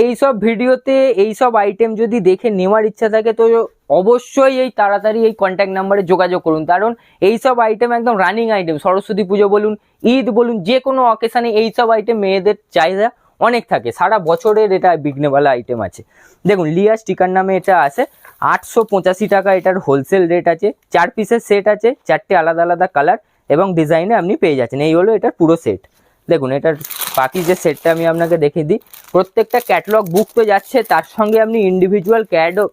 এইসব ভিডিওতে এইসব আইটেম যদি দেখে নেওয়ার ইচ্ছা থাকে তো অবশ্যই এই তাড়াতাড়ি এই কন্ট্যাক্ট নাম্বারে যোগাযোগ করুন, কারণ এইসব আইটেম একদম রানিং আইটেম। সরস্বতী পুজো বলুন, ঈদ বলুন, যে কোনো অকেশানে এইসব আইটেম মেয়েদের চাহিদা অনেক থাকে, সারা বছরের এটা বিঘ্নেওয়ালা আইটেম আছে। দেখুন লিয়া স্টিকার নামে এটা আছে 885 টাকা, এটার হোলসেল রেট আছে। 4 পিসের সেট আছে, 4টে আলাদা আলাদা কালার এবং ডিজাইনে আপনি পেয়ে যাচ্ছেন। এই হলো এটার পুরো সেট। দেখুন এটার বাকি যে সেটটা আমি আপনাকে দেখিয়ে দিই, প্রত্যেকটা ক্যাটালগ বুক তো যাচ্ছে, তার সঙ্গে আপনি ইন্ডিভিজুয়াল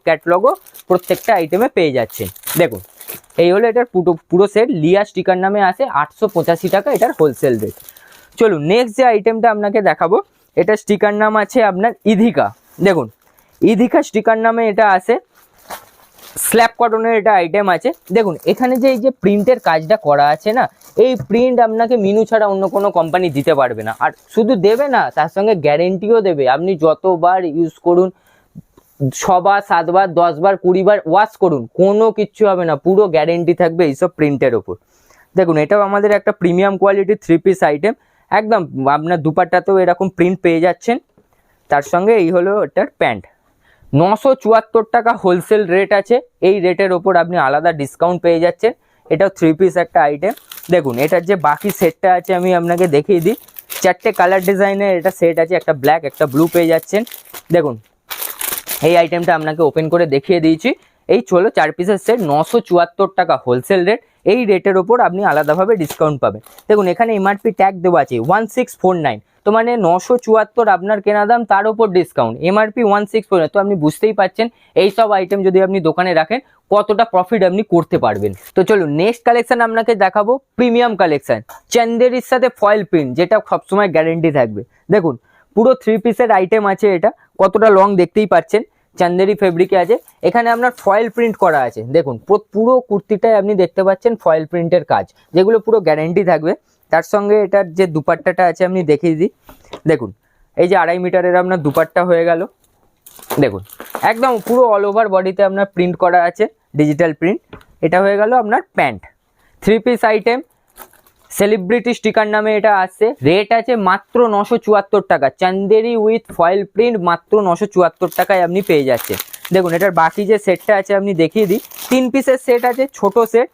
ক্যাটালগও প্রত্যেকটা আইটেমে পেয়ে যাচ্ছেন। দেখুন এই হলো এটার পুরো সেট, লিয়া স্টিকার নামে আসে 885 টাকা এটার হোলসেল রেট। চলুন নেক্সট যে আইটেমটা আপনাকে দেখাবো, এটা স্টিকার নাম আছে আপনার ইধিকা। দেখুন ইধিকা স্টিকার নামে এটা আছে, স্ল্যাব কটনের এটা আইটেম আছে। দেখুন এখানে যে এই যে প্রিন্টের কাজটা করা আছে না, এই প্রিন্ট আপনাকে মিনু ছাড়া অন্য কোনো কোম্পানি দিতে পারবে না। আর শুধু দেবে না, তার সঙ্গে গ্যারেন্টিও দেবে। আপনি যতবার ইউজ করুন, 6 বার 7 বার 10 বার 20 বার ওয়াশ করুন, কোনো কিচ্ছু হবে না, পুরো গ্যারেন্টি থাকবে এইসব প্রিন্টের ওপর। দেখুন এটাও আমাদের একটা প্রিমিয়াম কোয়ালিটির 3 পিস আইটেম, একদম আপনার দুপাট্টাতেও এরকম প্রিন্ট পেয়ে যাচ্ছেন। তার সঙ্গে এই হলো এটার প্যান্ট। 974 টাকা হোলসেল রেট আছে, এই রেটের ওপর আপনি আলাদা ডিসকাউন্ট পেয়ে যাচ্ছেন। এটাও 3 পিস একটা আইটেম। দেখুন এটার যে বাকি সেটটা আছে আমি আপনাকে দেখিয়ে দিই। 4টে কালার ডিজাইনের এটা সেট আছে, একটা ব্ল্যাক একটা ব্লু পেয়ে যাচ্ছেন। দেখুন এই আইটেমটা আপনাকে ওপেন করে দেখিয়ে দিয়েছি। এই চলো 4 পিসের সেট, 974 টাকা হোলসেল রেট। এই রেটের ওপর আপনি আলাদাভাবে ডিসকাউন্ট পাবেন। দেখুন এখানে এমআরপি ট্যাগ দেওয়া আছে 1649, তো মানে 974 আপনার কেনা দাম, তার উপর ডিসকাউন্ট, এমআরপি 1649। তো আপনি বুঝতেই পারছেন এইসব আইটেম যদি আপনি দোকানে রাখেন কতটা প্রফিট আপনি করতে পারবেন। তো চলুন নেক্সট কালেকশন আপনাকে দেখাবো, প্রিমিয়াম কালেকশন চান্দেরির সাথে ফয়েল প্রিন্ট, যেটা সবসময় গ্যারেন্টি থাকবে। দেখুন পুরো 3 পিসের আইটেম আছে, এটা কতটা লং দেখতেই পাচ্ছেন, চান্দেরি ফেব্রিকে আছে। এখানে আপনার ফয়েল প্রিন্ট করা আছে। দেখুন পুরো কুর্তিটায় আপনি দেখতে পাচ্ছেন ফয়েল প্রিন্টের কাজ, যেগুলো পুরো গ্যারেন্টি থাকবে। তার সঙ্গে এটার যে দুপাট্টাটা আছে আপনি দেখিয়ে দিই। দেখুন এই যে 2.5 মিটারের আপনার দুপাট্টা হয়ে গেল। দেখুন একদম পুরো অল ওভার বডিতে আপনার প্রিন্ট করা আছে, ডিজিটাল প্রিন্ট। এটা হয়ে গেল আপনার pant. 3 piece item, celebrity sticker নামে এটা আসছে, রেট আছে মাত্র 974 টাকা। চান্দেরি উইথ ফয়েল প্রিন্ট মাত্র 974 টাকায় আপনি পেয়ে যাচ্ছেন। দেখুন এটার বাকি যে সেটটা আছে আপনি দেখিয়ে দিই। 3 পিসের সেট আছে, ছোট সেট।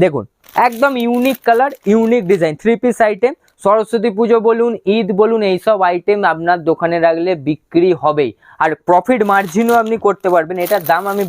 দেখুন একদম unique colour, unique design, 3 piece item. Saraswati পুজো বলুন, ঈদ বলুন, এইসব আইটেম আপনার দোকানে রাখলে বিক্রি হবেই, আর প্রফিট মার্জিনও আপনি করতে পারবেন। এটার দাম আমি